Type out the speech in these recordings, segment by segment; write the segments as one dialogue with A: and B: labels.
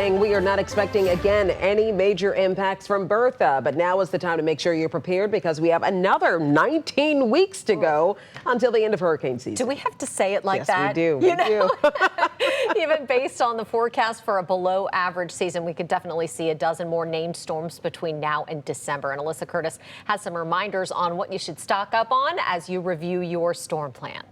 A: We are not expecting, again, any major impacts from Bertha, but now is the time to make sure you're prepared because we have another 19 weeks to go until the end of hurricane season.
B: Do we have to say it like
A: yes,
B: that?
A: We do.
B: Even based on the forecast for a below average season, we could definitely see a dozen more named storms between now and December. And Alyssa Curtis has some reminders on what you should stock up on as you review your storm plan.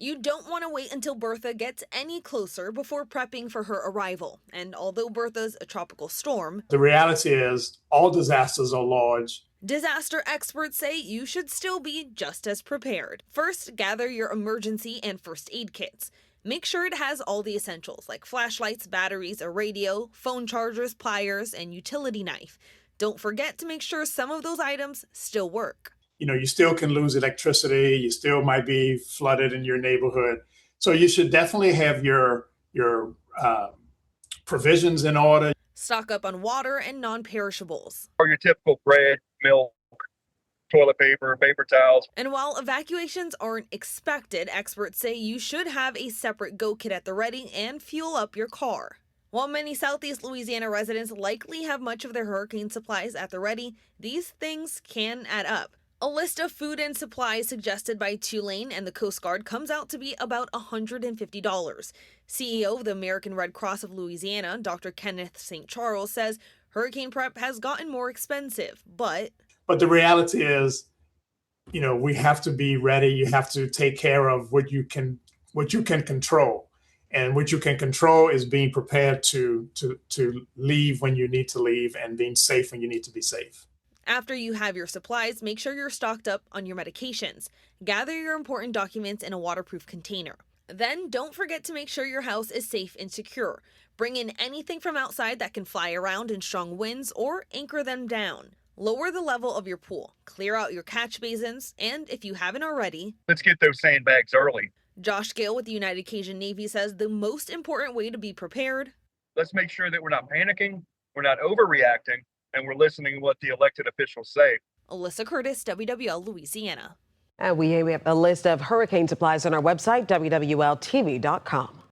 C: You don't want to wait until Bertha gets any closer before prepping for her arrival. And although Bertha's a tropical storm,
D: the reality is all disasters are large.
C: Disaster experts say you should still be just as prepared. First, gather your emergency and first aid kits. Make sure it has all the essentials like flashlights, batteries, a radio, phone chargers, pliers, and utility knife. Don't forget to make sure some of those items still work.
D: You still can lose electricity. You still might be flooded in your neighborhood. So you should definitely have your provisions in order.
C: Stock up on water and non-perishables.
E: Or your typical bread, milk, toilet paper, paper towels.
C: And while evacuations aren't expected, experts say you should have a separate go kit at the ready and fuel up your car. While many Southeast Louisiana residents likely have much of their hurricane supplies at the ready, these things can add up. A list of food and supplies suggested by Tulane and the Coast Guard comes out to be about $150. CEO of the American Red Cross of Louisiana, Dr. Kenneth St. Charles, says hurricane prep has gotten more expensive, but
D: the reality is, we have to be ready. You have to take care of what you can control. And what you can control is being prepared to leave when you need to leave and being safe when you need to be safe.
C: After you have your supplies, make sure you're stocked up on your medications. Gather your important documents in a waterproof container. Then don't forget to make sure your house is safe and secure. Bring in anything from outside that can fly around in strong winds or anchor them down. Lower the level of your pool, clear out your catch basins, and if you haven't already,
E: let's get those sandbags early.
C: Josh Gale with the United Cajun Navy says the most important way to be prepared.
E: Let's make sure that we're not panicking, we're not overreacting, and we're listening to what the elected officials say.
C: Alyssa Curtis, WWL Louisiana.
A: And we have a list of hurricane supplies on our website, WWLTV.com.